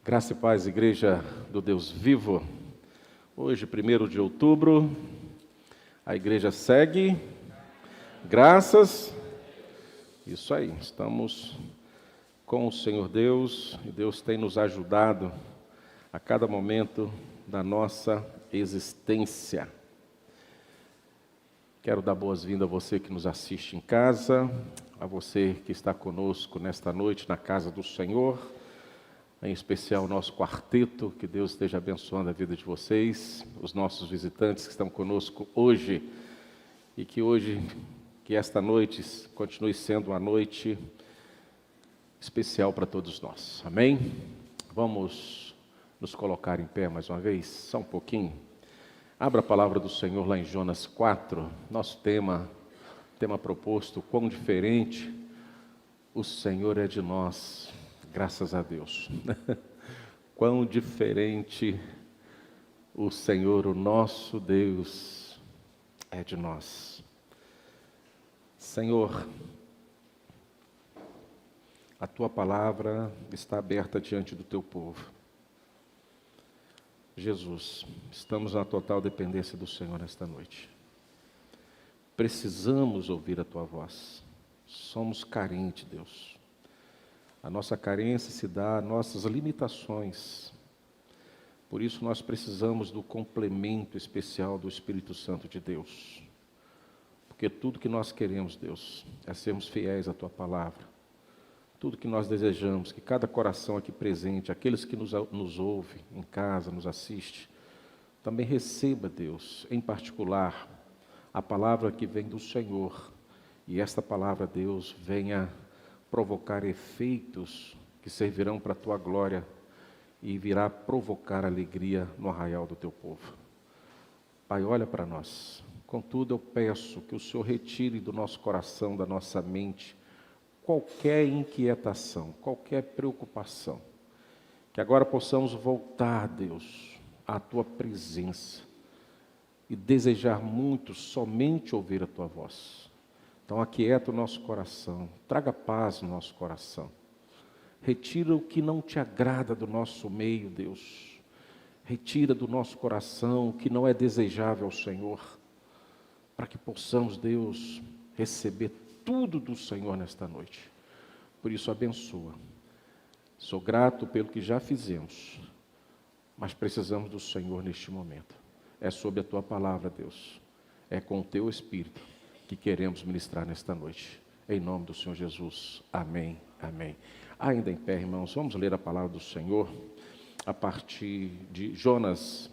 Graça e paz, Igreja do Deus Vivo. Hoje, 1º de outubro, a igreja segue. Graças. Isso aí, estamos com o Senhor Deus e Deus tem nos ajudado a cada momento da nossa existência. Quero dar boas-vindas a você que nos assiste em casa, a você que está conosco nesta noite na casa do Senhor, em especial o nosso quarteto, que Deus esteja abençoando a vida de vocês, os nossos visitantes que estão conosco hoje, e que esta noite continue sendo uma noite especial para todos nós. Amém? Vamos nos colocar em pé mais uma vez, só um pouquinho. Abra a palavra do Senhor lá em Jonas 4, nosso tema proposto, quão diferente o Senhor é de nós. Graças a Deus. Quão diferente o Senhor, o nosso Deus, é de nós. Senhor, a Tua palavra está aberta diante do Teu povo. Jesus, estamos na total dependência do Senhor nesta noite. Precisamos ouvir a Tua voz. Somos carentes, Deus. A nossa carência se dá a nossas limitações. Por isso nós precisamos do complemento especial do Espírito Santo de Deus. Porque tudo que nós queremos, Deus, é sermos fiéis à Tua palavra. Tudo que nós desejamos, que cada coração aqui presente, aqueles que nos ouvem em casa, nos assiste, também receba, Deus, em particular, a palavra que vem do Senhor. E esta palavra, Deus, venha provocar efeitos que servirão para a Tua glória e virá provocar alegria no arraial do Teu povo. Pai, olha para nós. Contudo, eu peço que o Senhor retire do nosso coração, da nossa mente, qualquer inquietação, qualquer preocupação. Que agora possamos voltar, Deus, à Tua presença e desejar muito somente ouvir a Tua voz. Então, aquieta o nosso coração, traga paz no nosso coração. Retira o que não Te agrada do nosso meio, Deus. Retira do nosso coração o que não é desejável ao Senhor, para que possamos, Deus, receber tudo do Senhor nesta noite. Por isso, abençoa. Sou grato pelo que já fizemos, mas precisamos do Senhor neste momento. É sob a Tua palavra, Deus. É com o Teu Espírito que queremos ministrar nesta noite. Em nome do Senhor Jesus. Amém. Amém. Ainda em pé, irmãos, vamos ler a palavra do Senhor a partir de Jonas,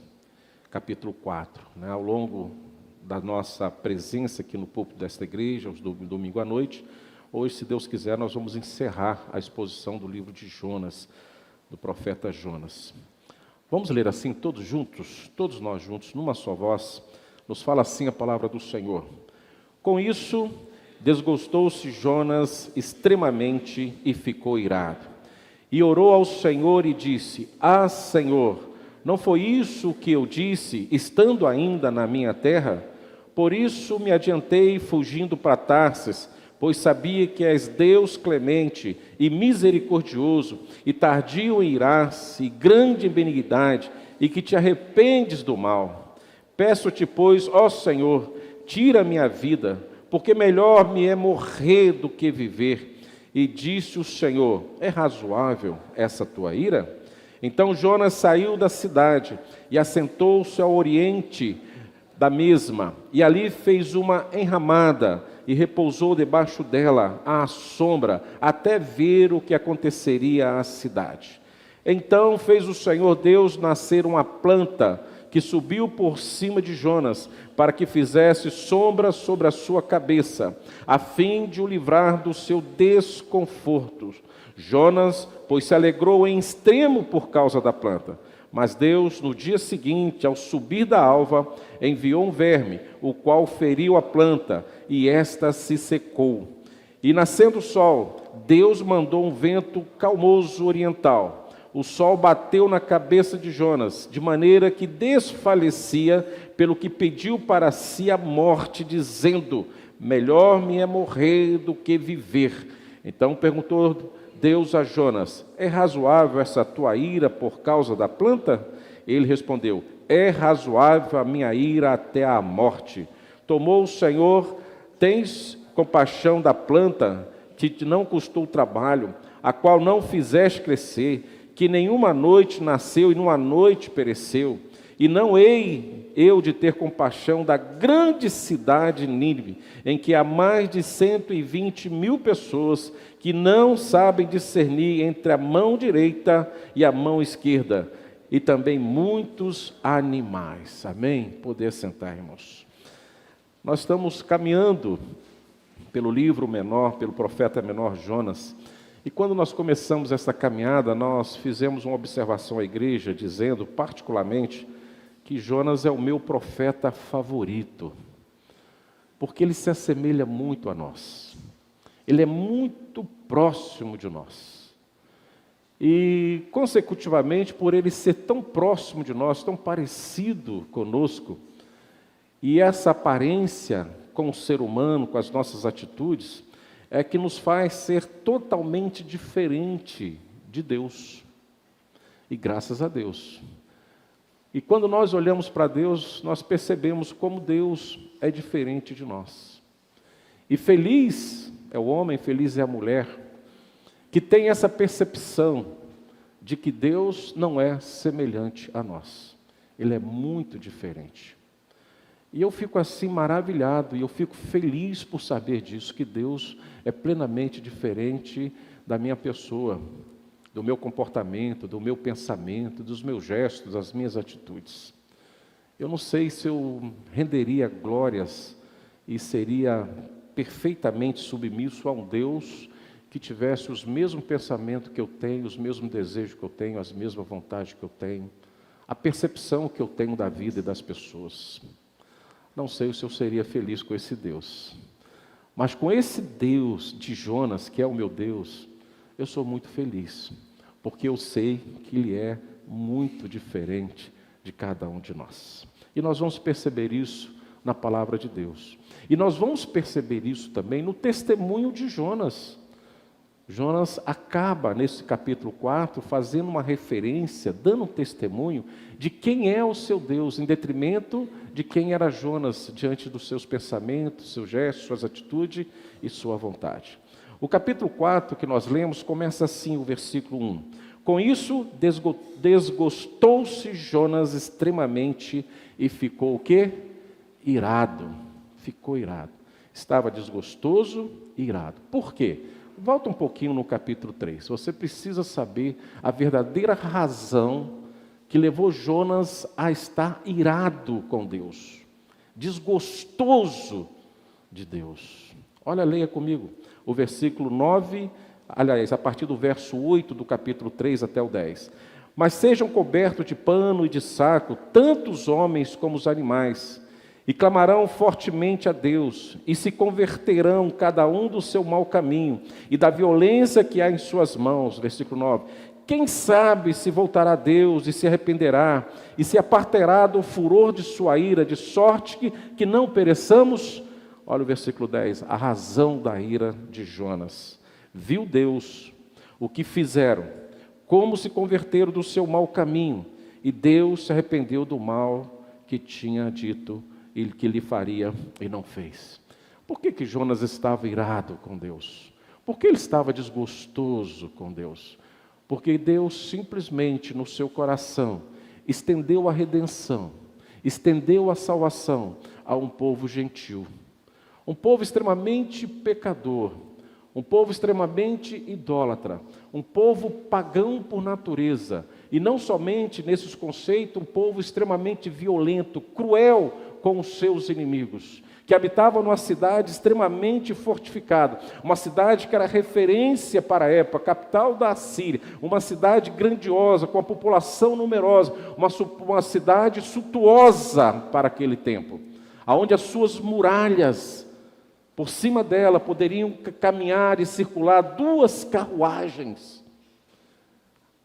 capítulo 4. Ao longo da nossa presença aqui no púlpito desta igreja, domingo à noite, hoje, se Deus quiser, nós vamos encerrar a exposição do livro de Jonas, do profeta Jonas. Vamos ler assim, todos juntos, todos nós juntos, numa só voz. Nos fala assim a palavra do Senhor. Com isso, desgostou-se Jonas extremamente e ficou irado. E orou ao Senhor e disse: Ah, Senhor, não foi isso que eu disse, estando ainda na minha terra? Por isso me adiantei fugindo para Tarsis, pois sabia que és Deus clemente e misericordioso, e tardio em irar-se, e grande em benignidade, e que te arrependes do mal. Peço-te, pois, ó Senhor, tira a minha vida, porque melhor me é morrer do que viver. E disse o Senhor: é razoável essa tua ira? Então Jonas saiu da cidade e assentou-se ao oriente da mesma, e ali fez uma enramada e repousou debaixo dela à sombra, até ver o que aconteceria à cidade. Então fez o Senhor Deus nascer uma planta que subiu por cima de Jonas, para que fizesse sombra sobre a sua cabeça, a fim de o livrar do seu desconforto. Jonas, pois, se alegrou em extremo por causa da planta. Mas Deus, no dia seguinte, ao subir da alva, enviou um verme, o qual feriu a planta, e esta se secou. E nascendo o sol, Deus mandou um vento calmoso oriental. O sol bateu na cabeça de Jonas, de maneira que desfalecia, pelo que pediu para si a morte, dizendo: melhor me é morrer do que viver. Então perguntou Deus a Jonas: é razoável essa tua ira por causa da planta? Ele respondeu: é razoável a minha ira até a morte. Tomou o Senhor, tens compaixão da planta, que te não custou trabalho, a qual não fizeste crescer, que nenhuma noite nasceu e numa noite pereceu. E não hei eu de ter compaixão da grande cidade Nínive, em que há mais de 120.000 pessoas que não sabem discernir entre a mão direita e a mão esquerda, e também muitos animais. Amém? Poder sentar, irmãos. Nós estamos caminhando pelo livro menor, pelo profeta menor Jonas, e quando nós começamos essa caminhada, nós fizemos uma observação à igreja, dizendo, particularmente, que Jonas é o meu profeta favorito, porque ele se assemelha muito a nós, ele é muito próximo de nós, e consecutivamente, por ele ser tão próximo de nós, tão parecido conosco, e essa aparência com o ser humano, com as nossas atitudes, é que nos faz ser totalmente diferente de Deus, e graças a Deus. E quando nós olhamos para Deus, nós percebemos como Deus é diferente de nós. E feliz é o homem, feliz é a mulher, que tem essa percepção de que Deus não é semelhante a nós. Ele é muito diferente. E eu fico assim maravilhado, e eu fico feliz por saber disso, que Deus é plenamente diferente da minha pessoa, do meu comportamento, do meu pensamento, dos meus gestos, das minhas atitudes. Eu não sei se eu renderia glórias e seria perfeitamente submisso a um Deus que tivesse os mesmos pensamentos que eu tenho, os mesmos desejos que eu tenho, as mesmas vontades que eu tenho, a percepção que eu tenho da vida e das pessoas. Não sei se eu seria feliz com esse Deus. Mas com esse Deus de Jonas, que é o meu Deus, eu sou muito feliz, porque eu sei que Ele é muito diferente de cada um de nós. E nós vamos perceber isso na palavra de Deus. E nós vamos perceber isso também no testemunho de Jonas. Jonas acaba, nesse capítulo 4, fazendo uma referência, dando um testemunho de quem é o seu Deus, em detrimento de quem era Jonas, diante dos seus pensamentos, seus gestos, suas atitudes e sua vontade. O capítulo 4 que nós lemos começa assim, o versículo 1. Com isso, desgostou-se Jonas extremamente e ficou o quê? Irado. Ficou irado. Estava desgostoso e irado. Por quê? Volta um pouquinho no capítulo 3. Você precisa saber a verdadeira razão que levou Jonas a estar irado com Deus. Desgostoso de Deus. Olha, leia comigo. O versículo 9, aliás, a partir do verso 8 do capítulo 3 até o 10. Mas sejam cobertos de pano e de saco, tanto os homens como os animais, e clamarão fortemente a Deus, e se converterão cada um do seu mau caminho, e da violência que há em suas mãos. Versículo 9. Quem sabe se voltará a Deus e se arrependerá, e se apartará do furor de sua ira, de sorte que não pereçamos? Olha o versículo 10, a razão da ira de Jonas. Viu Deus o que fizeram, como se converteram do seu mau caminho, e Deus se arrependeu do mal que tinha dito e que lhe faria e não fez. Por que Jonas estava irado com Deus? Por que ele estava desgostoso com Deus? Porque Deus simplesmente no seu coração estendeu a redenção, estendeu a salvação a um povo gentil. Um povo extremamente pecador, um povo extremamente idólatra, um povo pagão por natureza, e não somente nesses conceitos, um povo extremamente violento, cruel com os seus inimigos, que habitava numa cidade extremamente fortificada, uma cidade que era referência para a época, capital da Assíria, uma cidade grandiosa, com a população numerosa, uma cidade suntuosa para aquele tempo, onde as suas muralhas, por cima dela poderiam caminhar e circular 2 carruagens.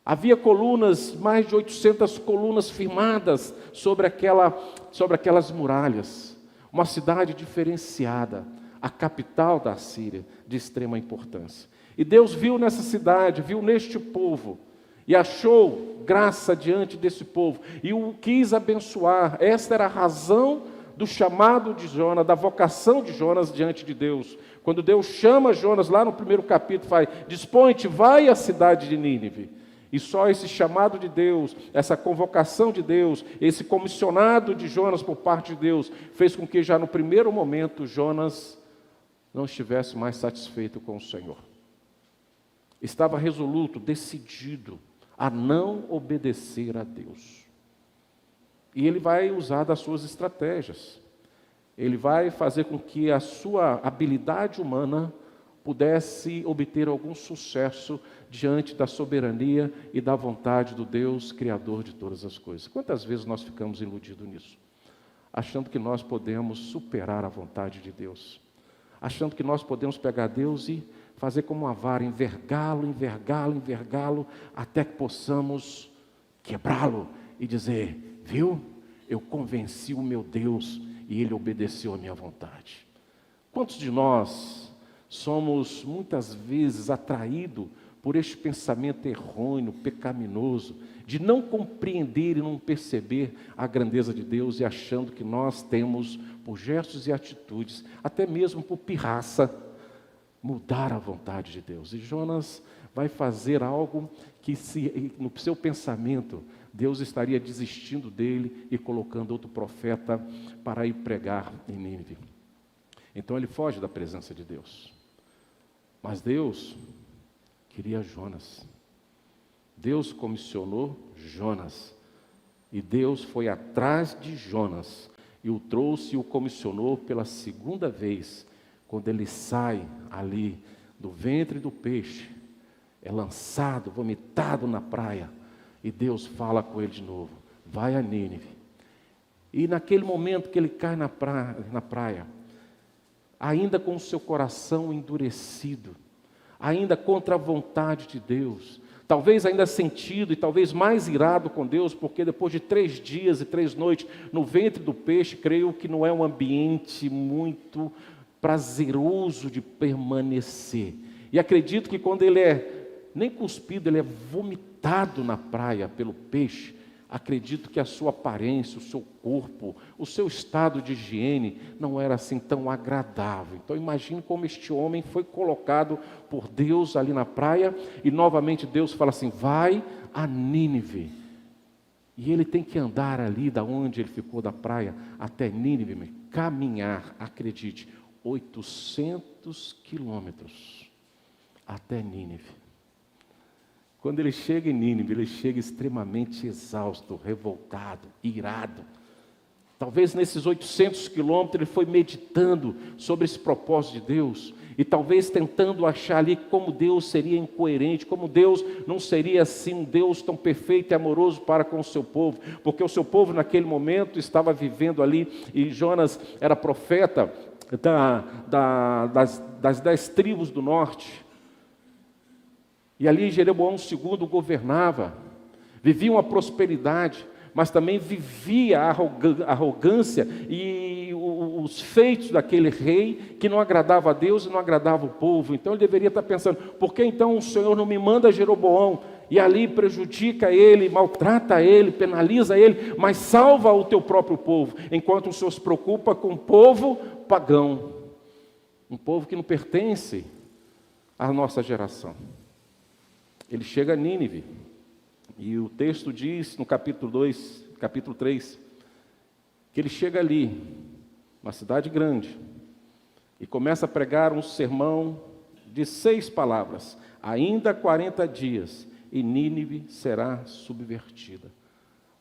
Havia colunas, mais de 800 colunas firmadas sobre aquelas muralhas. Uma cidade diferenciada, a capital da Síria, de extrema importância. E Deus viu nessa cidade, viu neste povo, e achou graça diante desse povo, e o quis abençoar. Esta era a razão do chamado de Jonas, da vocação de Jonas diante de Deus. Quando Deus chama Jonas, lá no primeiro capítulo, fala: dispõe-te, vai à cidade de Nínive. E só esse chamado de Deus, essa convocação de Deus, esse comissionado de Jonas por parte de Deus, fez com que já no primeiro momento Jonas não estivesse mais satisfeito com o Senhor. Estava resoluto, decidido a não obedecer a Deus. E ele vai usar das suas estratégias. Ele vai fazer com que a sua habilidade humana pudesse obter algum sucesso diante da soberania e da vontade do Deus Criador de todas as coisas. Quantas vezes nós ficamos iludidos nisso? Achando que nós podemos superar a vontade de Deus. Achando que nós podemos pegar Deus e fazer como uma vara, envergá-lo, envergá-lo, envergá-lo, até que possamos quebrá-lo e dizer: viu, eu convenci o meu Deus e ele obedeceu a minha vontade. Quantos de nós somos muitas vezes atraídos por este pensamento errôneo, pecaminoso, de não compreender e não perceber a grandeza de Deus, e achando que nós temos, por gestos e atitudes, até mesmo por pirraça, mudar a vontade de Deus. E Jonas vai fazer algo que, no seu pensamento, Deus estaria desistindo dele e colocando outro profeta para ir pregar em Nínive. Então ele foge da presença de Deus. Mas Deus queria Jonas. Deus comissionou Jonas. E Deus foi atrás de Jonas e o trouxe e o comissionou pela segunda vez. Quando ele sai ali do ventre do peixe, é lançado, vomitado na praia, e Deus fala com ele de novo: vai a Nínive. E naquele momento que ele cai na praia, ainda com o seu coração endurecido, ainda contra a vontade de Deus, talvez ainda sentido e talvez mais irado com Deus, porque depois de 3 dias e 3 noites no ventre do peixe, creio que não é um ambiente muito prazeroso de permanecer. E acredito que quando ele nem cuspido, ele é vomitado na praia pelo peixe, acredito que a sua aparência, o seu corpo, o seu estado de higiene não era assim tão agradável. Então imagine como este homem foi colocado por Deus ali na praia, e novamente Deus fala assim: vai a Nínive. E ele tem que andar ali da onde ele ficou da praia até Nínive, caminhar, acredite, 800 quilômetros até Nínive. Quando ele chega em Nínive, ele chega extremamente exausto, revoltado, irado. Talvez nesses 800 quilômetros ele foi meditando sobre esse propósito de Deus, e talvez tentando achar ali como Deus seria incoerente, como Deus não seria assim um Deus tão perfeito e amoroso para com o seu povo, porque o seu povo naquele momento estava vivendo ali, e Jonas era profeta das 10 tribos do norte. E ali Jeroboão II governava, vivia uma prosperidade, mas também vivia a arrogância e os feitos daquele rei que não agradava a Deus e não agradava o povo. Então ele deveria estar pensando: por que então o Senhor não me manda Jeroboão? E ali prejudica ele, maltrata ele, penaliza ele, mas salva o teu próprio povo, enquanto o Senhor se preocupa com o povo pagão, um povo que não pertence à nossa geração. Ele chega a Nínive, e o texto diz no capítulo 3, que ele chega ali, uma cidade grande, e começa a pregar um sermão de 6 palavras: ainda 40 dias, e Nínive será subvertida.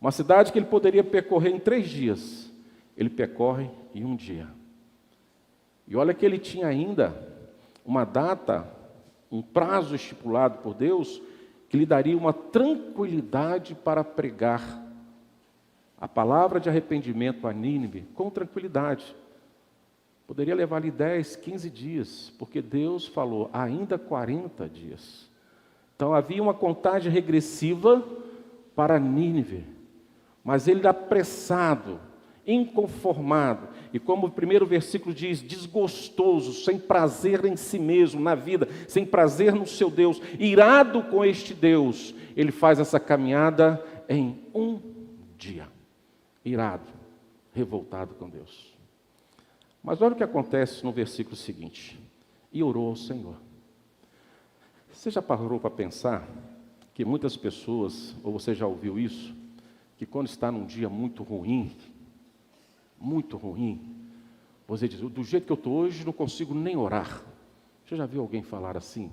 Uma cidade que ele poderia percorrer em 3 dias, ele percorre em 1 dia. E olha que ele tinha ainda uma data, um prazo estipulado por Deus, que lhe daria uma tranquilidade para pregar a palavra de arrependimento a Nínive com tranquilidade. Poderia levar ali 10, 15 dias, porque Deus falou ainda 40 dias. Então havia uma contagem regressiva para Nínive, mas ele apressado, inconformado, e como o primeiro versículo diz, desgostoso, sem prazer em si mesmo, na vida, sem prazer no seu Deus, irado com este Deus, ele faz essa caminhada em um dia, irado, revoltado com Deus. Mas olha o que acontece no versículo seguinte, e orou ao Senhor. Você já parou para pensar que muitas pessoas, ou você já ouviu isso, que quando está num dia muito ruim, você diz, do jeito que eu estou hoje, não consigo nem orar. Você já viu alguém falar assim?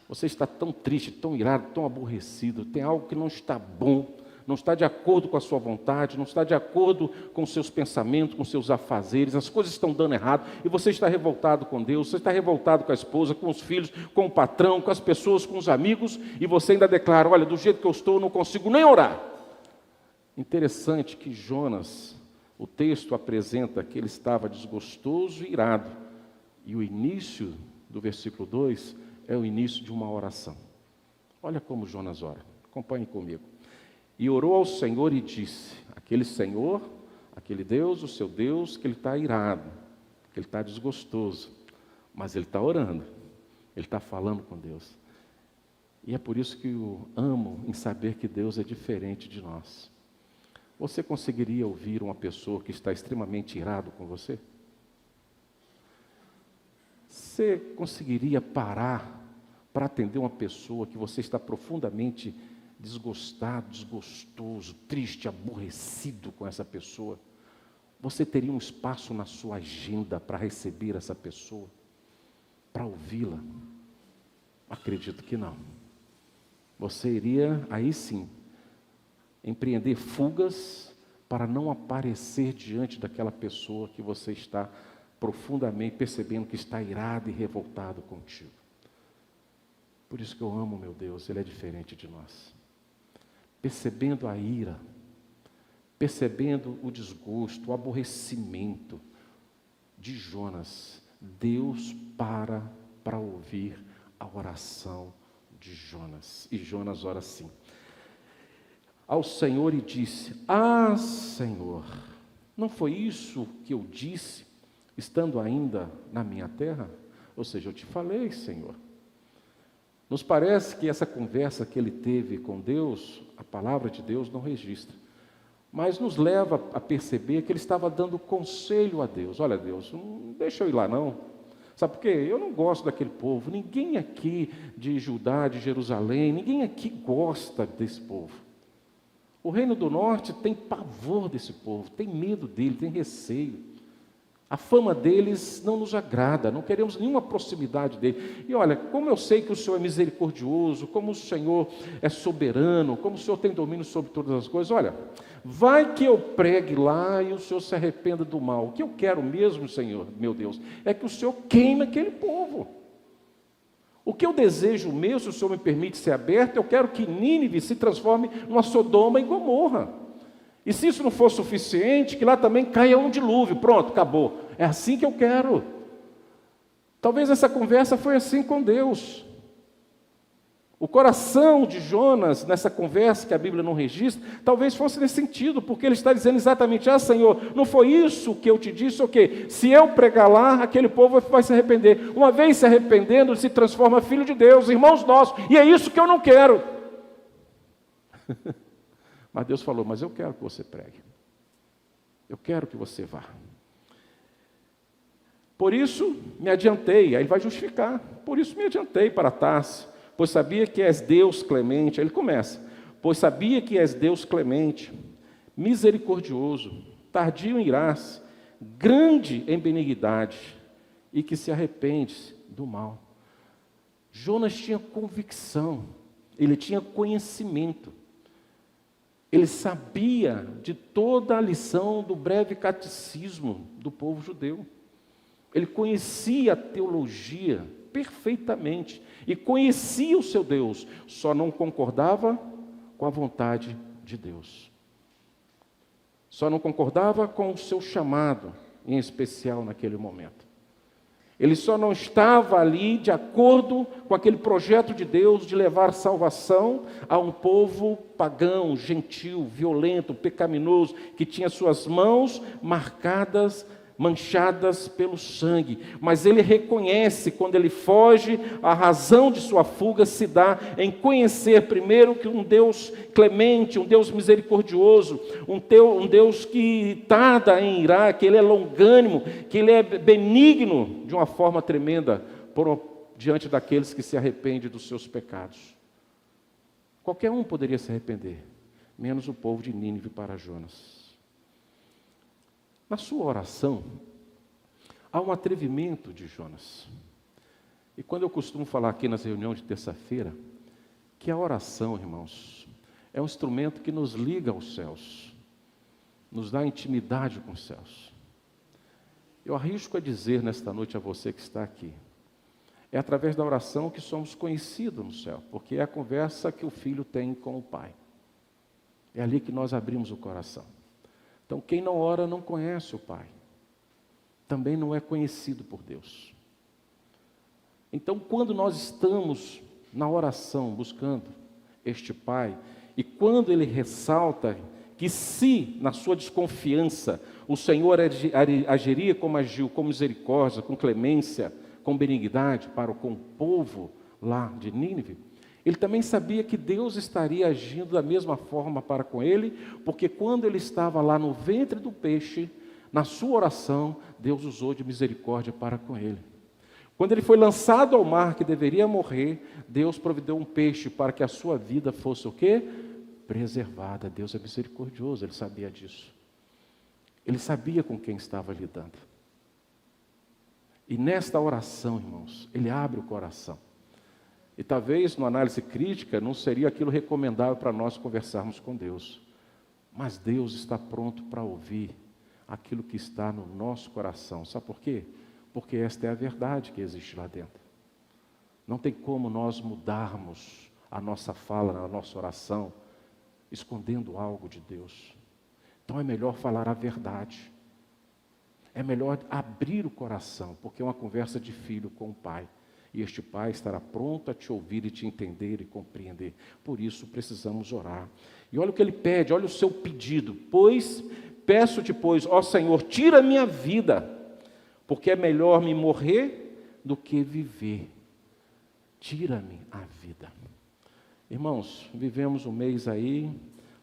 Você está tão triste, tão irado, tão aborrecido, tem algo que não está bom, não está de acordo com a sua vontade, não está de acordo com os seus pensamentos, com os seus afazeres, as coisas estão dando errado, e você está revoltado com Deus, você está revoltado com a esposa, com os filhos, com o patrão, com as pessoas, com os amigos, e você ainda declara, olha, do jeito que eu estou, eu não consigo nem orar. Interessante que Jonas, o texto apresenta que ele estava desgostoso e irado, e o início do versículo 2 é o início de uma oração. Olha como Jonas ora, acompanhe comigo. E orou ao Senhor e disse, aquele Senhor, aquele Deus, o seu Deus, que ele está irado, que ele está desgostoso, mas ele está orando, ele está falando com Deus. E é por isso que eu amo em saber que Deus é diferente de nós. Você conseguiria ouvir uma pessoa que está extremamente irado com você? Você conseguiria parar para atender uma pessoa que você está profundamente desgostado, desgostoso, triste, aborrecido com essa pessoa? Você teria um espaço na sua agenda para receber essa pessoa, para ouvi-la? Acredito que não. Você iria, aí sim, empreender fugas para não aparecer diante daquela pessoa que você está profundamente percebendo que está irado e revoltado contigo. Por isso que eu amo meu Deus, Ele é diferente de nós. Percebendo a ira, percebendo o desgosto, o aborrecimento de Jonas, Deus para ouvir a oração de Jonas. E Jonas ora assim, ao Senhor e disse, Senhor, não foi isso que eu disse, estando ainda na minha terra? Ou seja, eu te falei, Senhor. Nos parece que essa conversa que ele teve com Deus, a palavra de Deus não registra, mas nos leva a perceber que ele estava dando conselho a Deus. Olha, Deus, não deixa eu ir lá não. Sabe por quê? Eu não gosto daquele povo, ninguém aqui de Judá, de Jerusalém, ninguém aqui gosta desse povo. O reino do norte tem pavor desse povo, tem medo dele, tem receio. A fama deles não nos agrada, não queremos nenhuma proximidade dele. E olha, como eu sei que o Senhor é misericordioso, como o Senhor é soberano, como o Senhor tem domínio sobre todas as coisas, olha, vai que eu pregue lá e o Senhor se arrependa do mal. O que eu quero mesmo, Senhor, meu Deus, é que o Senhor queime aquele povo. O que eu desejo mesmo, se o Senhor me permite ser aberto, eu quero que Nínive se transforme numa Sodoma e Gomorra. E se isso não for suficiente, que lá também caia um dilúvio. Pronto, acabou. É assim que eu quero. Talvez essa conversa foi assim com Deus. O coração de Jonas, nessa conversa que a Bíblia não registra, talvez fosse nesse sentido, porque ele está dizendo exatamente, Senhor, não foi isso que eu te disse, ok, se eu pregar lá, aquele povo vai se arrepender. Uma vez se arrependendo, ele se transforma filho de Deus, irmãos nossos, e é isso que eu não quero. Mas Deus falou, mas eu quero que você pregue. Eu quero que você vá. Por isso me adiantei, aí ele vai justificar, por isso me adiantei para Tarsis, pois sabia que és Deus clemente, aí ele começa, pois sabia que és Deus clemente, misericordioso, tardio em irar-se, grande em benignidade, e que se arrepende do mal. Jonas tinha convicção, ele tinha conhecimento, ele sabia de toda a lição do breve catecismo do povo judeu. Ele conhecia a teologia perfeitamente e conhecia o seu Deus, só não concordava com a vontade de Deus. Só não concordava com o seu chamado, em especial naquele momento. Ele só não estava ali de acordo com aquele projeto de Deus de levar salvação a um povo pagão, gentil, violento, pecaminoso, que tinha suas mãos marcadas, manchadas pelo sangue. Mas ele reconhece, quando ele foge, a razão de sua fuga se dá em conhecer primeiro que um Deus clemente, um Deus misericordioso, um Deus que tarda em irar, que ele é longânimo, que ele é benigno de uma forma tremenda diante daqueles que se arrependem dos seus pecados. Qualquer um poderia se arrepender, menos o povo de Nínive para Jonas. Na sua oração, há um atrevimento de Jonas. E quando eu costumo falar aqui nas reuniões de terça-feira, que a oração, irmãos, é um instrumento que nos liga aos céus, nos dá intimidade com os céus. Eu arrisco a dizer nesta noite a você que está aqui, é através da oração que somos conhecidos no céu, porque é a conversa que o filho tem com o pai. É ali que nós abrimos o coração. Então, quem não ora não conhece o Pai. Também não é conhecido por Deus. Então, quando nós estamos na oração buscando este Pai, e quando Ele ressalta que se, na sua desconfiança, o Senhor agiria como agiu, com misericórdia, com clemência, com benignidade com o povo lá de Nínive, ele também sabia que Deus estaria agindo da mesma forma para com ele, porque quando ele estava lá no ventre do peixe, na sua oração, Deus usou de misericórdia para com ele. Quando ele foi lançado ao mar, que deveria morrer, Deus provideu um peixe para que a sua vida fosse o quê? Preservada. Deus é misericordioso, ele sabia disso. Ele sabia com quem estava lidando. E nesta oração, irmãos, ele abre o coração. E talvez, numa análise crítica, não seria aquilo recomendável para nós conversarmos com Deus. Mas Deus está pronto para ouvir aquilo que está no nosso coração. Sabe por quê? Porque esta é a verdade que existe lá dentro. Não tem como nós mudarmos a nossa fala, a nossa oração, escondendo algo de Deus. Então é melhor falar a verdade. É melhor abrir o coração, porque é uma conversa de filho com o pai. E este Pai estará pronto a te ouvir e te entender e compreender. Por isso precisamos orar. E olha o que ele pede, olha o seu pedido. Peço-te, pois, ó Senhor, tira a minha vida, porque é melhor me morrer do que viver. Tira-me a vida. Irmãos, vivemos um mês aí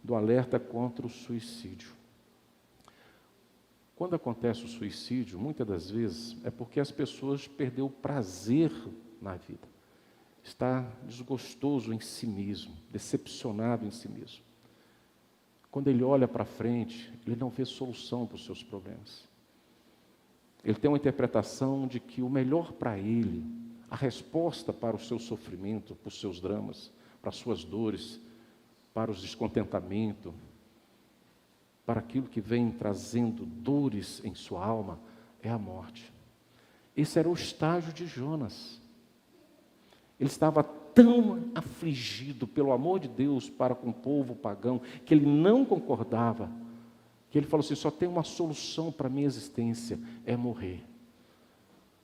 do alerta contra o suicídio. Quando acontece o suicídio, muitas das vezes, é porque as pessoas perderam o prazer na vida. Está desgostoso em si mesmo, decepcionado em si mesmo. Quando ele olha para frente, ele não vê solução para os seus problemas. Ele tem uma interpretação de que o melhor para ele, a resposta para o seu sofrimento, para os seus dramas, para as suas dores, para os descontentamentos, para aquilo que vem trazendo dores em sua alma, é a morte. Esse era o estágio de Jonas. Ele estava tão afligido pelo amor de Deus para com o povo pagão, que ele não concordava, que ele falou assim, só tem uma solução para a minha existência, é morrer.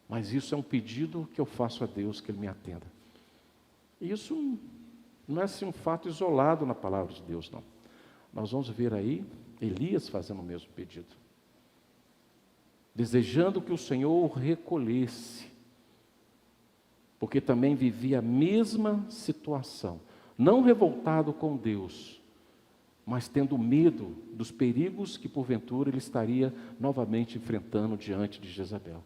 Mas isso é um pedido que eu faço a Deus, que Ele me atenda. E isso não é assim um fato isolado na palavra de Deus, não. Nós vamos ver aí Elias fazendo o mesmo pedido, desejando que o Senhor o recolhesse, porque também vivia a mesma situação, não revoltado com Deus, mas tendo medo dos perigos que porventura ele estaria novamente enfrentando diante de Jezabel.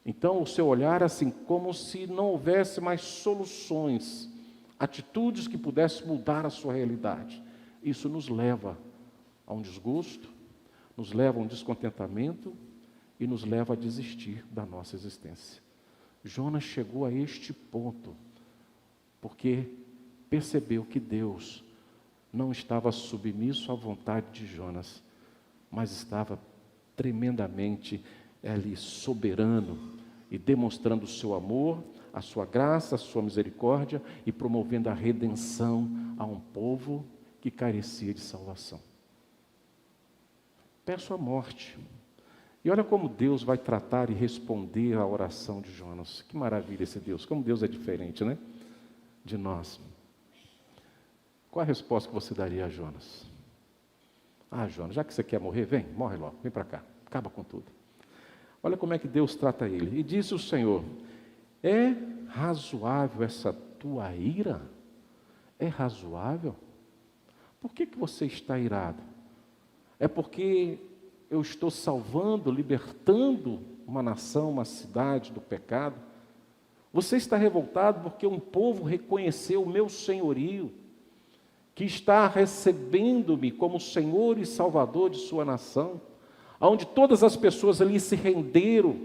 Então o seu olhar assim, como se não houvesse mais soluções, atitudes que pudessem mudar a sua realidade. Isso nos leva a um desgosto, nos leva a um descontentamento e nos leva a desistir da nossa existência. Jonas chegou a este ponto, porque percebeu que Deus não estava submisso à vontade de Jonas, mas estava tremendamente ali soberano e demonstrando o seu amor, a sua graça, a sua misericórdia e promovendo a redenção a um povo que carecia de salvação. Peço a morte. E olha como Deus vai tratar e responder à oração de Jonas. Que maravilha esse Deus, como Deus é diferente, né? De nós. Qual a resposta que você daria a Jonas? Ah, Jonas, já que você quer morrer, vem, morre logo, vem para cá, acaba com tudo. Olha como é que Deus trata ele. E disse o Senhor: é razoável essa tua ira? É razoável? Por que você está irado? É porque eu estou salvando, libertando uma nação, uma cidade do pecado? Você está revoltado porque um povo reconheceu o meu senhorio, que está recebendo-me como Senhor e Salvador de sua nação, onde todas as pessoas ali se renderam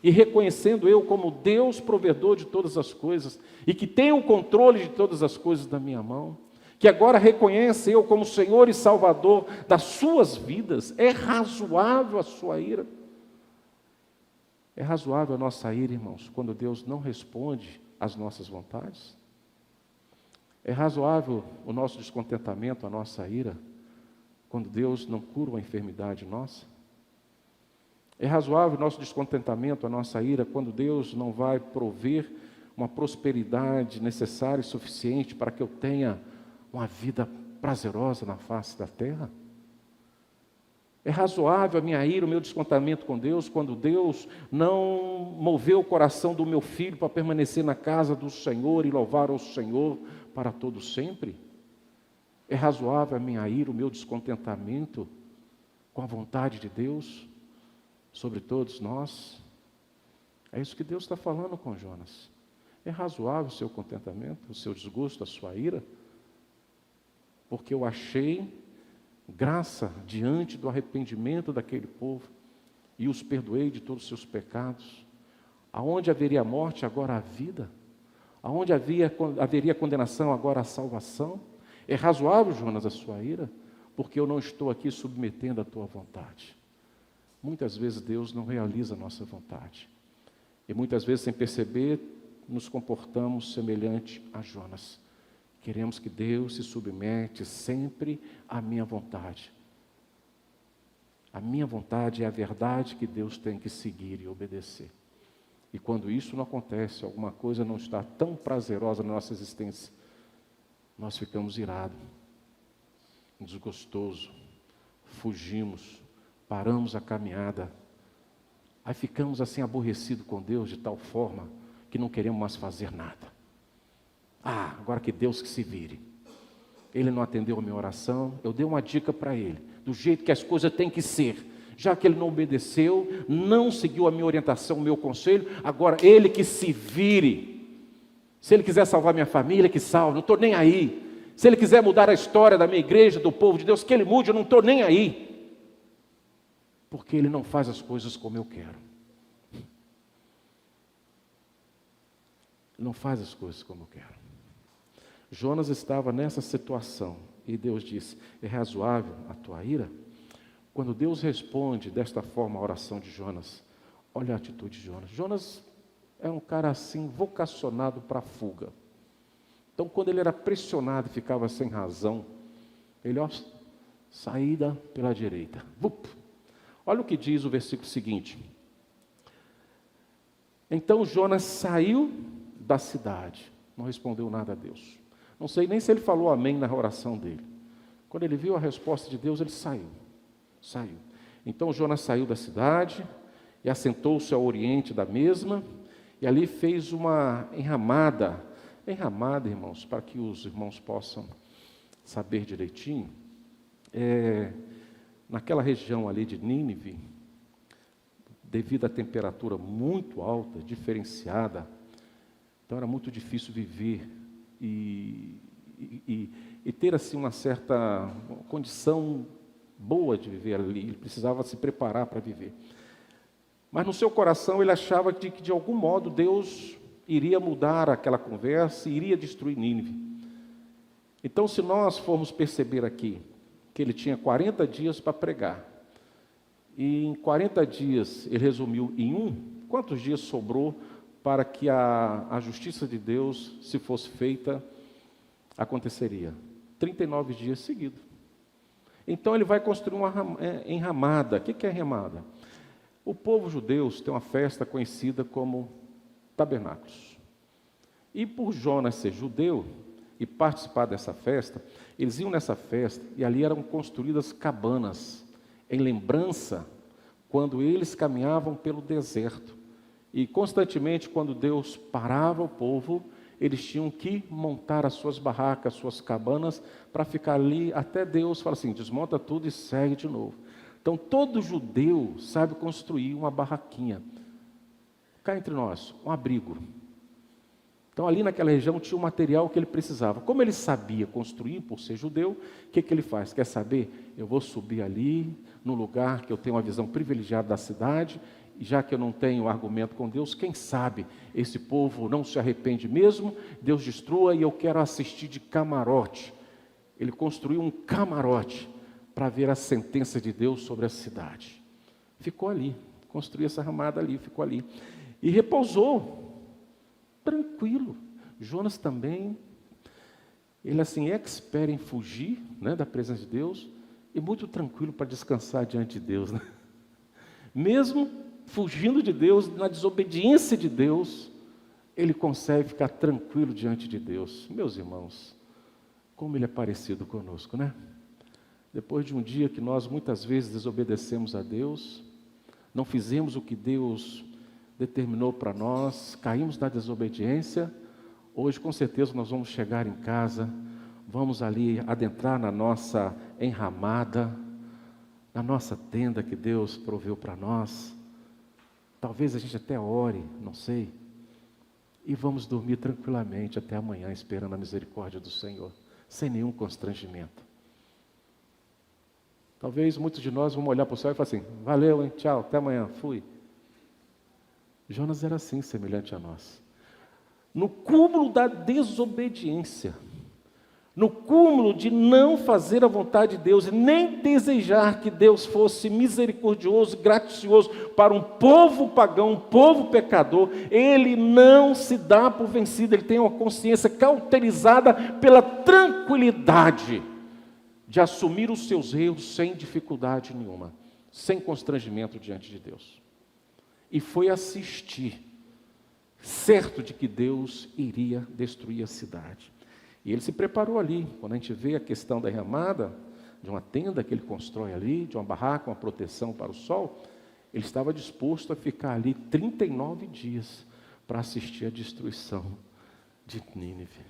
e reconhecendo eu como Deus provedor de todas as coisas e que tem o controle de todas as coisas da minha mão, que agora reconhece eu como Senhor e Salvador das suas vidas. É razoável a sua ira? É razoável a nossa ira, irmãos, quando Deus não responde às nossas vontades? É razoável o nosso descontentamento, a nossa ira, quando Deus não cura uma enfermidade nossa? É razoável o nosso descontentamento, a nossa ira, quando Deus não vai prover uma prosperidade necessária e suficiente para que eu tenha uma vida prazerosa na face da terra? É razoável a minha ira, o meu descontentamento com Deus, quando Deus não moveu o coração do meu filho para permanecer na casa do Senhor e louvar ao Senhor para todo sempre? É razoável a minha ira, o meu descontentamento com a vontade de Deus sobre todos nós? É isso que Deus está falando com Jonas. É razoável o seu contentamento, o seu desgosto, a sua ira? Porque eu achei graça diante do arrependimento daquele povo e os perdoei de todos os seus pecados. Aonde haveria morte, agora há vida. Aonde haveria condenação, agora há salvação. É razoável, Jonas, a sua ira? Porque eu não estou aqui submetendo a tua vontade. Muitas vezes Deus não realiza a nossa vontade. E muitas vezes, sem perceber, nos comportamos semelhante a Jonas. Queremos que Deus se submete sempre à minha vontade. A minha vontade é a verdade que Deus tem que seguir e obedecer. E quando isso não acontece, alguma coisa não está tão prazerosa na nossa existência, nós ficamos irados, desgostosos, fugimos, paramos a caminhada. Aí ficamos assim aborrecidos com Deus de tal forma que não queremos mais fazer nada. Ah, agora que Deus que se vire. Ele não atendeu a minha oração, eu dei uma dica para ele, do jeito que as coisas têm que ser. Já que ele não obedeceu, não seguiu a minha orientação, o meu conselho, agora ele que se vire. Se ele quiser salvar minha família, que salve, não estou nem aí. Se ele quiser mudar a história da minha igreja, do povo de Deus, que ele mude, eu não estou nem aí. Porque ele não faz as coisas como eu quero. Não faz as coisas como eu quero. Jonas estava nessa situação e Deus disse: é razoável a tua ira? Quando Deus responde desta forma a oração de Jonas, olha a atitude de Jonas. Jonas é um cara assim vocacionado para a fuga. Então quando ele era pressionado e ficava sem razão, ele, saída pela direita. Olha o que diz o versículo seguinte. Então Jonas saiu da cidade, não respondeu nada a Deus. Não sei nem se ele falou amém na oração dele. Quando ele viu a resposta de Deus, ele saiu. Então Jonas saiu da cidade e assentou-se ao oriente da mesma, e ali fez uma enramada, irmãos, para que os irmãos possam saber direitinho. Naquela região ali de Nínive, devido à temperatura muito alta, diferenciada, então era muito difícil viver e ter assim uma certa condição boa de viver ali. Ele precisava se preparar para viver. Mas no seu coração ele achava que de algum modo Deus iria mudar aquela conversa e iria destruir Nínive. Então, se nós formos perceber aqui que ele tinha 40 dias para pregar, e em 40 dias ele resumiu em quantos dias sobrou para que a justiça de Deus, se fosse feita, aconteceria? 39 dias seguidos. Então ele vai construir uma enramada. O que é enramada? O povo judeu tem uma festa conhecida como Tabernáculos. E por Jonas ser judeu e participar dessa festa, eles iam nessa festa e ali eram construídas cabanas, em lembrança quando eles caminhavam pelo deserto. E constantemente, quando Deus parava o povo, eles tinham que montar as suas barracas, as suas cabanas, para ficar ali até Deus falar assim, desmonta tudo e segue de novo. Então, todo judeu sabe construir uma barraquinha. Cá entre nós, um abrigo. Então, ali naquela região tinha o material que ele precisava. Como ele sabia construir, por ser judeu, o que ele faz? Quer saber? Eu vou subir ali, no lugar que eu tenho uma visão privilegiada da cidade, e já que eu não tenho argumento com Deus, quem sabe esse povo não se arrepende mesmo, Deus destrua e eu quero assistir de camarote. Ele construiu um camarote para ver a sentença de Deus sobre a cidade. Ficou ali, construiu essa ramada ali, ficou ali. E repousou, tranquilo. Jonas também, ele assim, expert em fugir, né, da presença de Deus, e muito tranquilo para descansar diante de Deus, né? Mesmo fugindo de Deus, na desobediência de Deus, ele consegue ficar tranquilo diante de Deus. Meus irmãos, como ele é parecido conosco, né? Depois de um dia que nós muitas vezes desobedecemos a Deus, não fizemos o que Deus determinou para nós, caímos na desobediência, hoje com certeza nós vamos chegar em casa, vamos ali adentrar na nossa enramada, na nossa tenda que Deus proveu para nós, talvez a gente até ore, não sei, e vamos dormir tranquilamente até amanhã, esperando a misericórdia do Senhor, sem nenhum constrangimento. Talvez muitos de nós vão olhar para o céu e falar assim, valeu, hein, tchau, até amanhã, fui. Jonas era assim, semelhante a nós. No cúmulo da desobediência, no cúmulo de não fazer a vontade de Deus, nem desejar que Deus fosse misericordioso, gracioso para um povo pagão, um povo pecador, ele não se dá por vencido, ele tem uma consciência cauterizada pela tranquilidade de assumir os seus erros sem dificuldade nenhuma, sem constrangimento diante de Deus. E foi assistir, certo de que Deus iria destruir a cidade. E ele se preparou ali. Quando a gente vê a questão da ramada, de uma tenda que ele constrói ali, de uma barraca, uma proteção para o sol, ele estava disposto a ficar ali 39 dias para assistir a destruição de Nínive.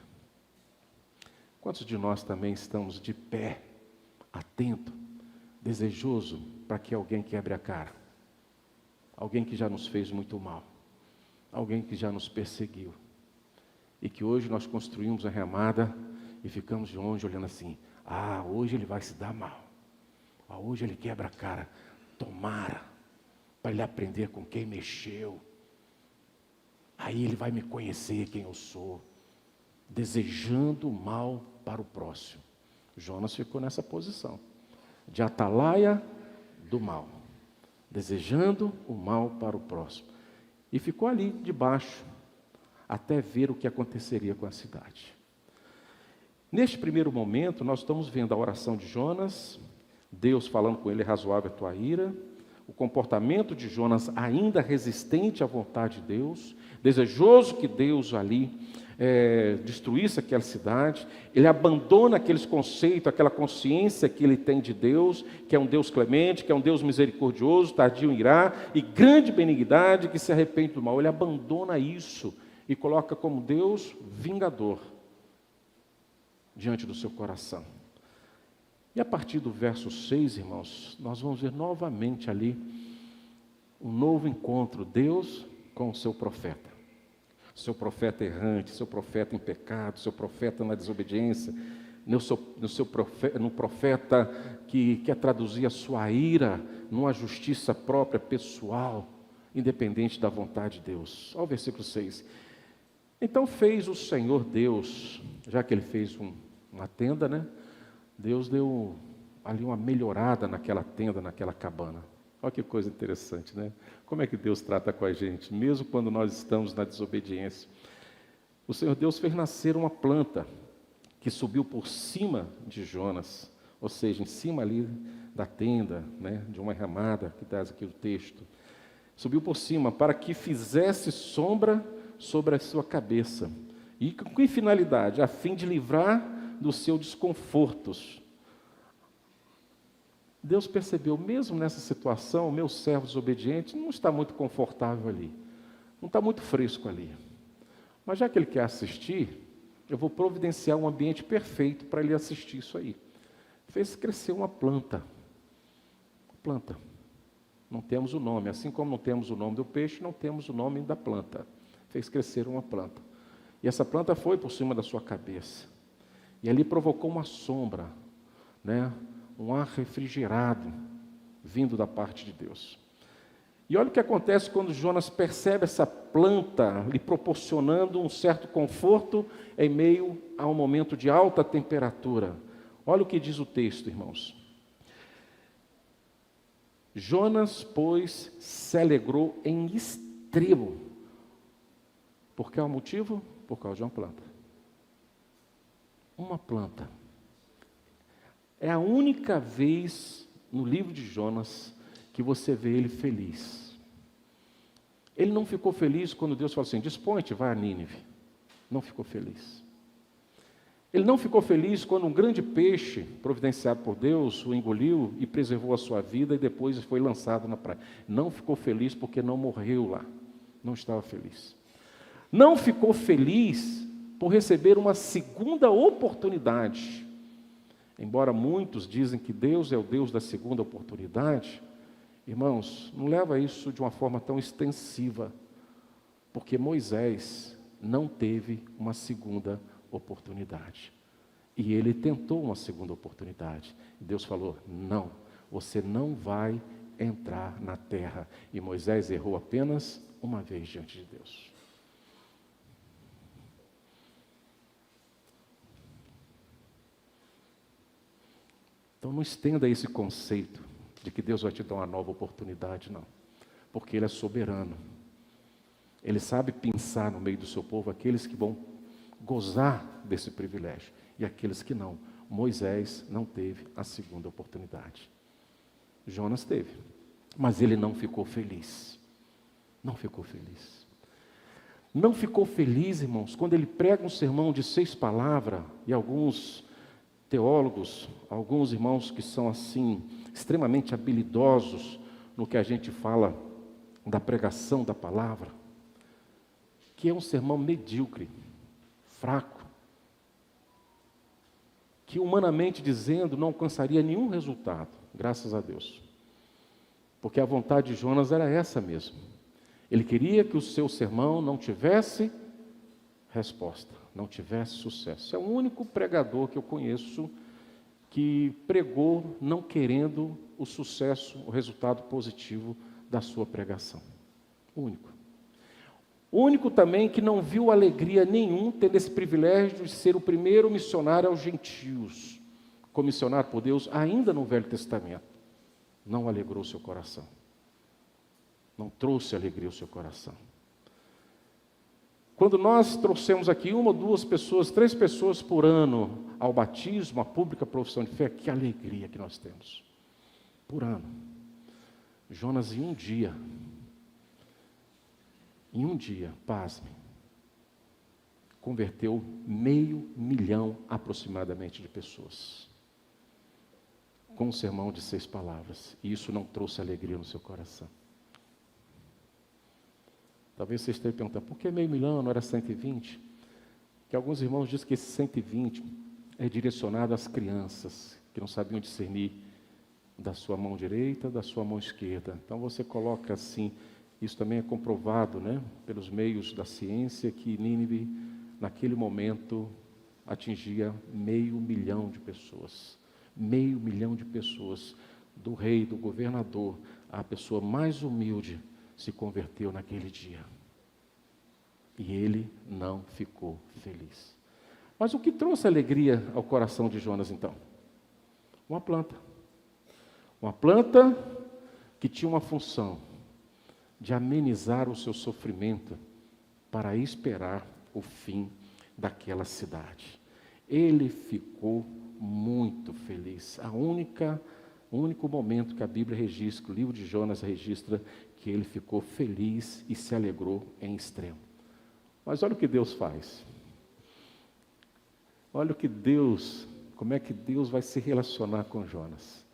Quantos de nós também estamos de pé, atento, desejoso para que alguém quebre a cara? Alguém que já nos fez muito mal, alguém que já nos perseguiu, e que hoje nós construímos a remada e ficamos de longe olhando assim, hoje ele vai se dar mal, hoje ele quebra a cara, tomara, para ele aprender com quem mexeu, aí ele vai me conhecer quem eu sou, desejando o mal para o próximo. Jonas ficou nessa posição, de atalaia do mal, desejando o mal para o próximo. E ficou ali debaixo, até ver o que aconteceria com a cidade. Neste primeiro momento, nós estamos vendo a oração de Jonas, Deus falando com ele, razoável a tua ira, o comportamento de Jonas ainda resistente à vontade de Deus, desejoso que Deus ali destruísse aquela cidade, ele abandona aqueles conceitos, aquela consciência que ele tem de Deus, que é um Deus clemente, que é um Deus misericordioso, tardio em irar, e grande benignidade, que se arrepende do mal. Ele abandona isso e coloca como Deus vingador diante do seu coração. E a partir do verso 6, irmãos, nós vamos ver novamente ali um novo encontro, Deus com o seu profeta. Seu profeta errante, seu profeta em pecado, seu profeta na desobediência, no profeta que quer traduzir a sua ira numa justiça própria, pessoal, independente da vontade de Deus. Olha o versículo 6. Então fez o Senhor Deus, já que ele fez uma tenda, né? Deus deu ali uma melhorada naquela tenda, naquela cabana. Olha que coisa interessante, né? Como é que Deus trata com a gente, mesmo quando nós estamos na desobediência. O Senhor Deus fez nascer uma planta que subiu por cima de Jonas, ou seja, em cima ali da tenda, né, de uma ramada, que traz aqui o texto. Subiu por cima para que fizesse sombra sobre a sua cabeça. E com que finalidade? A fim de livrar dos seus desconfortos. Deus percebeu, mesmo nessa situação, o meu servo desobediente não está muito confortável ali. Não está muito fresco ali. Mas já que ele quer assistir, eu vou providenciar um ambiente perfeito para ele assistir isso aí. Fez crescer uma planta. Planta. Não temos o nome. Assim como não temos o nome do peixe, não temos o nome da planta. Fez crescer uma planta. E essa planta foi por cima da sua cabeça. E ali provocou uma sombra, né? Um ar refrigerado, vindo da parte de Deus. E olha o que acontece quando Jonas percebe essa planta lhe proporcionando um certo conforto em meio a um momento de alta temperatura. Olha o que diz o texto, irmãos. Jonas, pois, se alegrou em extremo. Por qual motivo? Por causa de uma planta. Uma planta. É a única vez no livro de Jonas que você vê ele feliz. Ele não ficou feliz quando Deus falou assim, dispõe-te, vai a Nínive. Não ficou feliz. Ele não ficou feliz quando um grande peixe, providenciado por Deus, o engoliu e preservou a sua vida e depois foi lançado na praia. Não ficou feliz porque não morreu lá. Não estava feliz. Não ficou feliz por receber uma segunda oportunidade. Embora muitos dizem que Deus é o Deus da segunda oportunidade, irmãos, não leva isso de uma forma tão extensiva, porque Moisés não teve uma segunda oportunidade. E ele tentou uma segunda oportunidade. E Deus falou, não, você não vai entrar na terra. E Moisés errou apenas uma vez diante de Deus. Então não estenda esse conceito de que Deus vai te dar uma nova oportunidade, não. Porque Ele é soberano. Ele sabe pensar no meio do seu povo aqueles que vão gozar desse privilégio e aqueles que não. Moisés não teve a segunda oportunidade. Jonas teve, mas ele não ficou feliz. Não ficou feliz. Não ficou feliz, irmãos, quando ele prega um sermão de 6 palavras e alguns teólogos, alguns irmãos que são assim, extremamente habilidosos no que a gente fala da pregação da palavra, que é um sermão medíocre, fraco, que humanamente dizendo não alcançaria nenhum resultado, graças a Deus. Porque a vontade de Jonas era essa mesmo. Ele queria que o seu sermão não tivesse resposta, não tivesse sucesso. É o único pregador que eu conheço que pregou não querendo o sucesso, o resultado positivo da sua pregação. O único. O único também que não viu alegria nenhum tendo esse privilégio de ser o primeiro missionário aos gentios, comissionado por Deus ainda no Velho Testamento. Não alegrou seu coração. Não trouxe alegria ao seu coração. Quando nós trouxemos aqui 1 ou 2 pessoas, 3 pessoas por ano ao batismo, à pública profissão de fé, que alegria que nós temos. Por ano. Jonas, em um dia, pasme, converteu 500.000 aproximadamente de pessoas. Com um sermão de 6 palavras. E isso não trouxe alegria no seu coração. Talvez você esteja perguntando, por que 500.000, não era 120? Que alguns irmãos dizem que esse 120 é direcionado às crianças, que não sabiam discernir da sua mão direita, da sua mão esquerda. Então você coloca assim, isso também é comprovado, né, pelos meios da ciência, que Nínive, naquele momento, atingia 500.000 de pessoas. 500.000 de pessoas, do rei, do governador, a pessoa mais humilde, se converteu naquele dia. E ele não ficou feliz. Mas o que trouxe alegria ao coração de Jonas, então? Uma planta. Uma planta que tinha uma função de amenizar o seu sofrimento para esperar o fim daquela cidade. Ele ficou muito feliz. A única O único momento que a Bíblia registra, o livro de Jonas registra, que ele ficou feliz e se alegrou em extremo. Mas olha o que Deus faz. Olha como é que Deus vai se relacionar com Jonas.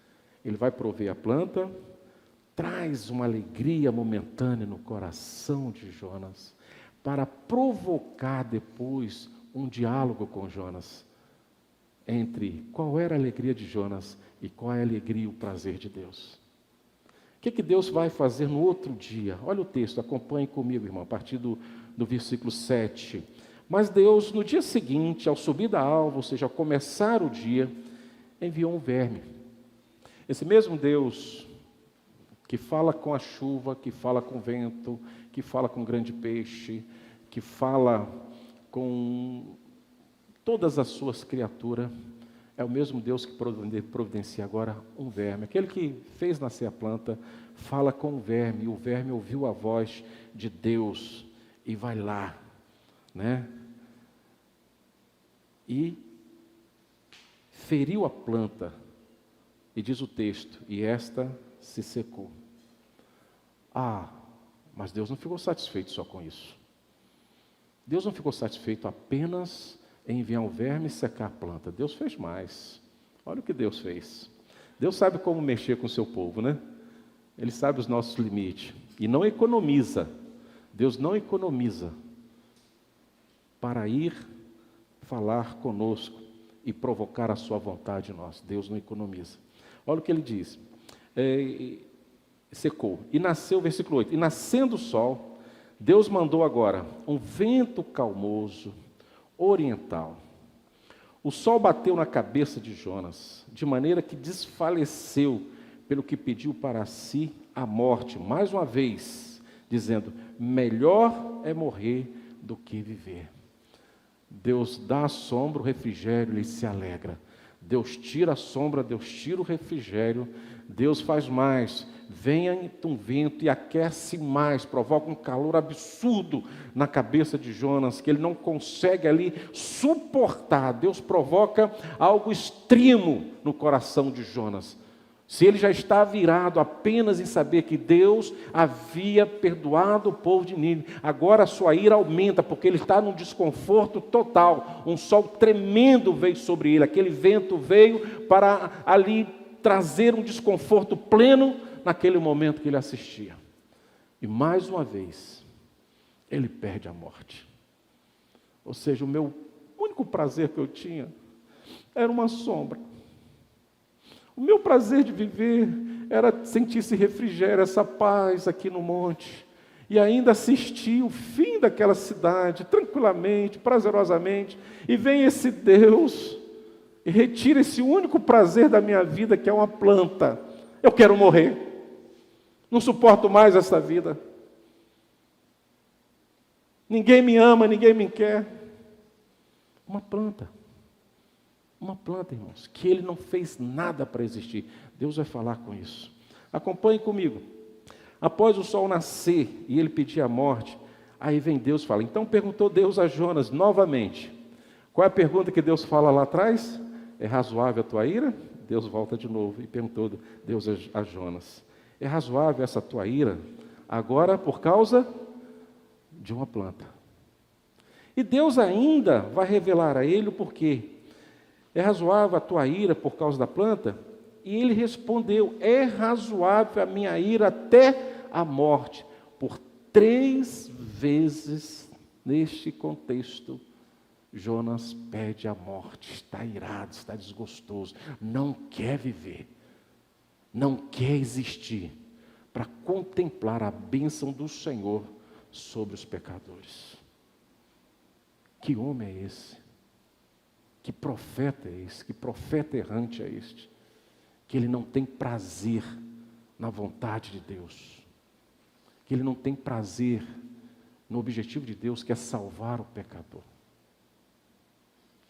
Ele vai prover a planta, traz uma alegria momentânea no coração de Jonas, para provocar depois um diálogo com Jonas, entre qual era a alegria de Jonas e qual é a alegria e o prazer de Deus. O que Deus vai fazer no outro dia? Olha o texto, acompanhe comigo, irmão, a partir do versículo 7. Mas Deus, no dia seguinte, ao subir da alva, ou seja, ao começar o dia, enviou um verme. Esse mesmo Deus, que fala com a chuva, que fala com o vento, que fala com o grande peixe, que fala com todas as suas criaturas, é o mesmo Deus que providencia agora um verme. Aquele que fez nascer a planta, fala com o verme, e o verme ouviu a voz de Deus, e vai lá, né? E feriu a planta, e diz o texto, e esta se secou. Mas Deus não ficou satisfeito só com isso. Deus não ficou satisfeito apenas em enviar um verme e secar a planta. Deus fez mais. Olha o que Deus fez. Deus sabe como mexer com o seu povo, né? Ele sabe os nossos limites. E não economiza. Deus não economiza para ir falar conosco e provocar a sua vontade em nós. Deus não economiza. Olha o que ele diz. Secou. E nasceu, versículo 8. E nascendo o sol, Deus mandou agora um vento calmoso, oriental. O sol bateu na cabeça de Jonas, de maneira que desfaleceu, pelo que pediu para si a morte, mais uma vez, dizendo, melhor é morrer do que viver. Deus dá a sombra, o refrigério, ele se alegra. Deus tira a sombra, Deus tira o refrigério, Deus faz mais, vem um vento e aquece mais, provoca um calor absurdo na cabeça de Jonas, que ele não consegue ali suportar. Deus provoca algo extremo no coração de Jonas. Se ele já está virado apenas em saber que Deus havia perdoado o povo de Nínive, agora a sua ira aumenta, porque ele está num desconforto total. Um sol tremendo veio sobre ele, aquele vento veio para ali trazer um desconforto pleno naquele momento que ele assistia. E mais uma vez, ele perde a morte. Ou seja, o meu único prazer que eu tinha era uma sombra. O meu prazer de viver era sentir esse refrigério, essa paz aqui no monte. E ainda assistir o fim daquela cidade, tranquilamente, prazerosamente. E vem esse Deus e retira esse único prazer da minha vida, que é uma planta. Eu quero morrer. Não suporto mais essa vida. Ninguém me ama, ninguém me quer. Uma planta, irmãos, que ele não fez nada para existir. Deus vai falar com isso. Acompanhe comigo. Após o sol nascer e ele pedir a morte, aí vem Deus e fala. Então perguntou Deus a Jonas novamente. Qual é a pergunta que Deus fala lá atrás? É razoável a tua ira? Deus volta de novo e perguntou Deus a Jonas. É razoável essa tua ira? Agora por causa de uma planta. E Deus ainda vai revelar a ele o porquê. É razoável a tua ira por causa da planta? E ele respondeu, é razoável a minha ira até a morte. Por 3 vezes, neste contexto, Jonas pede a morte, está irado, está desgostoso, não quer viver, não quer existir, para contemplar a bênção do Senhor sobre os pecadores. Que homem é esse? Que profeta é esse? Que profeta errante é este? Que ele não tem prazer na vontade de Deus. Que ele não tem prazer no objetivo de Deus, que é salvar o pecador.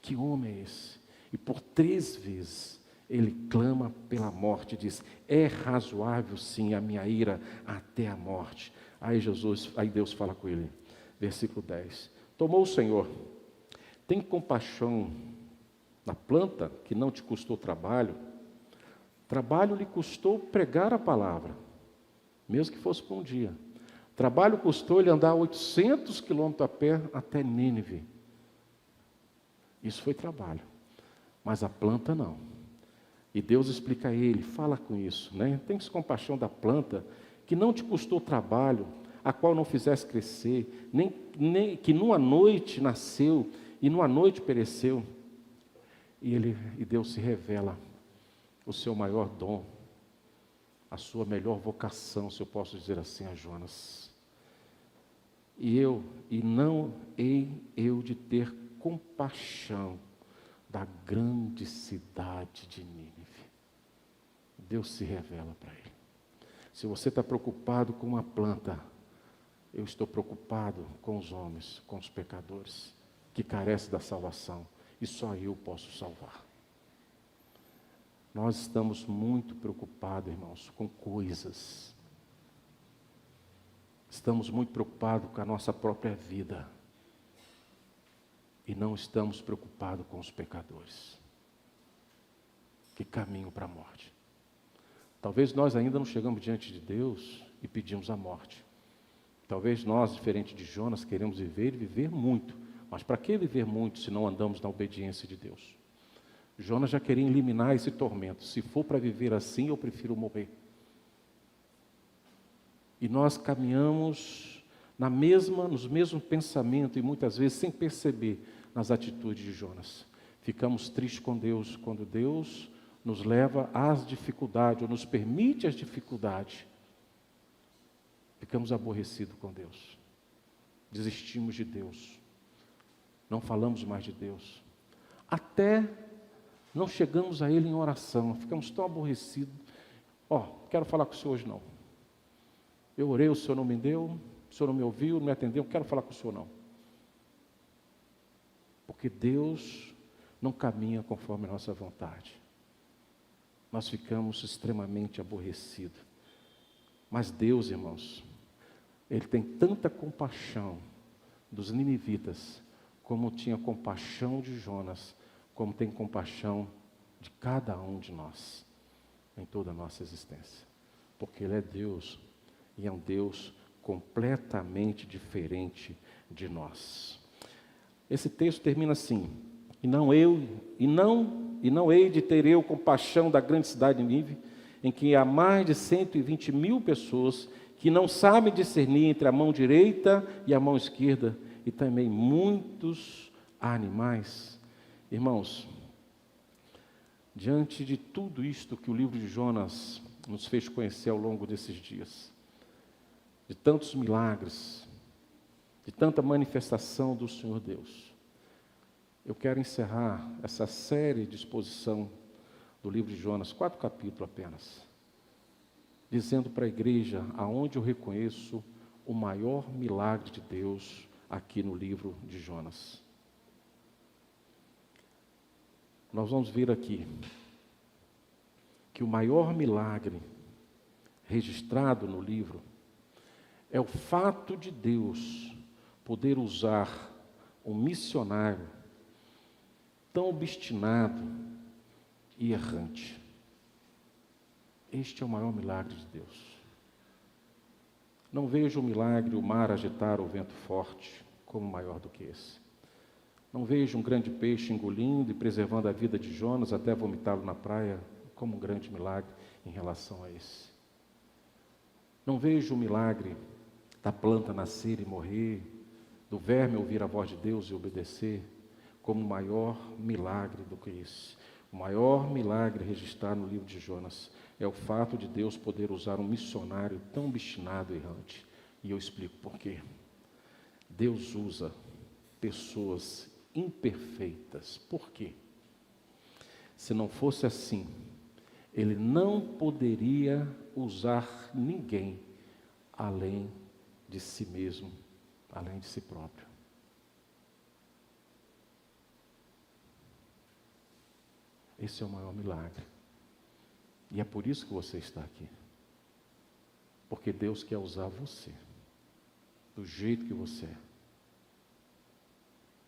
Que homem é esse? E por 3 vezes ele clama pela morte e diz, é razoável sim a minha ira até a morte. Aí Deus fala com ele, versículo 10. Tomou o Senhor, tem compaixão na planta que não te custou trabalho, Trabalho lhe custou pregar a palavra, mesmo que fosse por um dia. Trabalho custou ele andar 800 quilômetros a pé até Nínive. Isso foi trabalho. Mas a planta não. E Deus explica a ele, fala com isso, né? Tem compaixão da planta, que não te custou trabalho, a qual não fizesse crescer, nem que numa noite nasceu e numa noite pereceu. E Deus se revela o seu maior dom, a sua melhor vocação, se eu posso dizer assim, a Jonas. E não hei eu de ter compaixão da grande cidade de Nínive. Deus se revela para ele. Se você está preocupado com uma planta, eu estou preocupado com os homens, com os pecadores, que carecem da salvação, e só eu posso salvar. Nós estamos muito preocupados, irmãos, com coisas. Estamos muito preocupados com a nossa própria vida. E não estamos preocupados com os pecadores, que caminham para a morte. Talvez nós ainda não chegamos diante de Deus e pedimos a morte. Talvez nós, diferente de Jonas, queremos viver e viver muito. Mas para que viver muito se não andamos na obediência de Deus? Jonas já queria eliminar esse tormento. Se for para viver assim, eu prefiro morrer. E nós caminhamos nos mesmos pensamentos e muitas vezes sem perceber nas atitudes de Jonas. Ficamos tristes com Deus quando Deus nos leva às dificuldades ou nos permite as dificuldades. Ficamos aborrecidos com Deus. Desistimos de Deus. Não falamos mais de Deus. Até não chegamos a Ele em oração. Ficamos tão aborrecidos. Quero falar com o Senhor hoje não. Eu orei, o Senhor não me deu, o Senhor não me ouviu, não me atendeu, não quero falar com o Senhor não. Porque Deus não caminha conforme a nossa vontade. Nós ficamos extremamente aborrecidos. Mas Deus, irmãos, Ele tem tanta compaixão dos ninivitas, como tinha compaixão de Jonas, como tem compaixão de cada um de nós, em toda a nossa existência. Porque Ele é Deus, e é um Deus completamente diferente de nós. Esse texto termina assim: E não hei de ter eu compaixão da grande cidade de Nínive, em que há mais de 120.000 pessoas que não sabem discernir entre a mão direita e a mão esquerda, e também muitos animais. Irmãos, diante de tudo isto que o livro de Jonas nos fez conhecer ao longo desses dias, de tantos milagres, de tanta manifestação do Senhor Deus, eu quero encerrar essa série de exposição do livro de Jonas, 4 capítulos apenas, dizendo para a igreja aonde eu reconheço o maior milagre de Deus aqui no livro de Jonas. Nós vamos ver aqui que o maior milagre registrado no livro é o fato de Deus poder usar um missionário tão obstinado e errante. Este é o maior milagre de Deus. Não vejo o milagre, o mar agitar o vento forte, como maior do que esse. Não vejo um grande peixe engolindo e preservando a vida de Jonas até vomitá-lo na praia, como um grande milagre em relação a esse. Não vejo o milagre da planta nascer e morrer, do verme ouvir a voz de Deus e obedecer, como maior milagre do que esse. O maior milagre registrado no livro de Jonas é o fato de Deus poder usar um missionário tão obstinado e errante. E eu explico por quê. Deus usa pessoas imperfeitas. Por quê? Se não fosse assim, Ele não poderia usar ninguém além de si mesmo, além de si próprio. Esse é o maior milagre. E é por isso que você está aqui. Porque Deus quer usar você, do jeito que você é.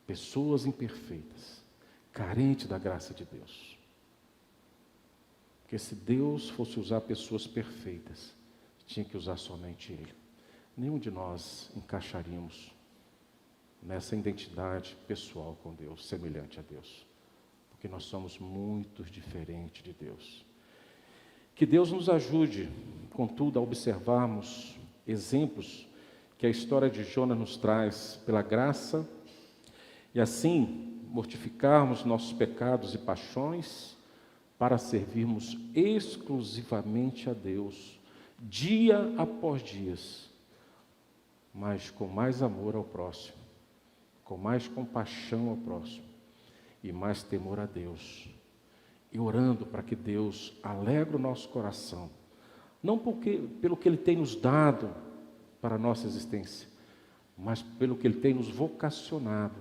Pessoas imperfeitas, carentes da graça de Deus. Porque Porque se Deus fosse usar pessoas perfeitas, tinha que usar somente Ele. Nenhum de nós encaixaríamos nessa identidade pessoal com Deus, semelhante a Deus. Porque nós somos muito diferentes de Deus. Que Deus nos ajude, contudo, a observarmos exemplos que a história de Jonas nos traz pela graça, e assim mortificarmos nossos pecados e paixões para servirmos exclusivamente a Deus, dia após dia, mas com mais amor ao próximo, com mais compaixão ao próximo e mais temor a Deus. E orando para que Deus alegre o nosso coração, não pelo que Ele tem nos dado para a nossa existência, mas pelo que Ele tem nos vocacionado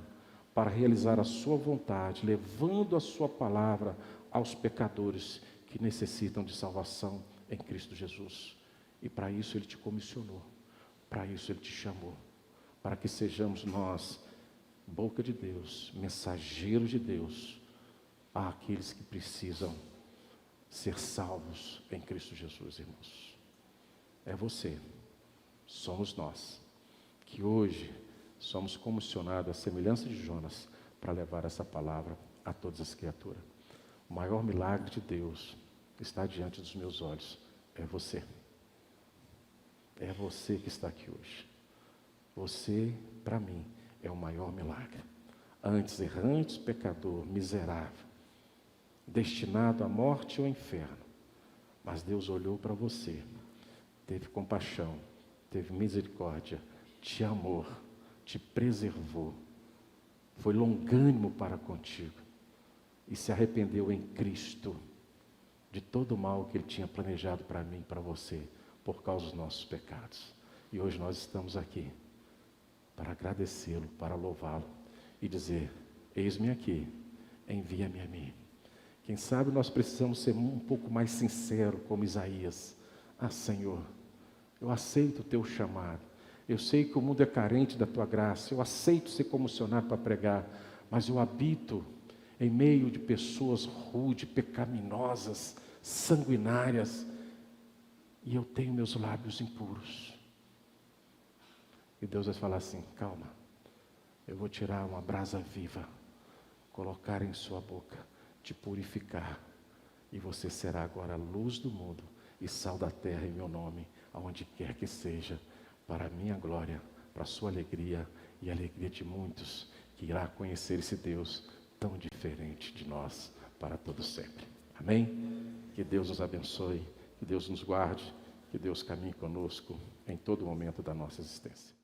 para realizar a sua vontade, levando a sua palavra aos pecadores que necessitam de salvação em Cristo Jesus. E para isso Ele te comissionou, para isso Ele te chamou, para que sejamos nós, boca de Deus, mensageiros de Deus, àqueles que precisam ser salvos em Cristo Jesus, irmãos. É você, somos nós, que hoje somos comissionados à semelhança de Jonas para levar essa palavra a todas as criaturas. O maior milagre de Deus está diante dos meus olhos, é você. É você que está aqui hoje. Você, para mim, é o maior milagre. Antes errante, pecador, miserável, destinado à morte ou ao inferno. Mas Deus olhou para você, teve compaixão, teve misericórdia, te amou, te preservou, foi longânimo para contigo e se arrependeu em Cristo de todo o mal que Ele tinha planejado para mim e para você, por causa dos nossos pecados. E hoje nós estamos aqui para agradecê-lo, para louvá-lo e dizer: eis-me aqui, envia-me a mim. Quem sabe nós precisamos ser um pouco mais sinceros, como Isaías. Ah, Senhor, eu aceito o teu chamado. Eu sei que o mundo é carente da tua graça. Eu aceito ser comissionado para pregar, mas eu habito em meio de pessoas rudes, pecaminosas, sanguinárias, e eu tenho meus lábios impuros. E Deus vai falar assim: calma, eu vou tirar uma brasa viva, colocar em sua boca, te purificar, e você será agora a luz do mundo e sal da terra em meu nome, aonde quer que seja, para a minha glória, para a sua alegria e a alegria de muitos que irá conhecer esse Deus tão diferente de nós para todo sempre. Amém? Que Deus nos abençoe, que Deus nos guarde, que Deus caminhe conosco em todo momento da nossa existência.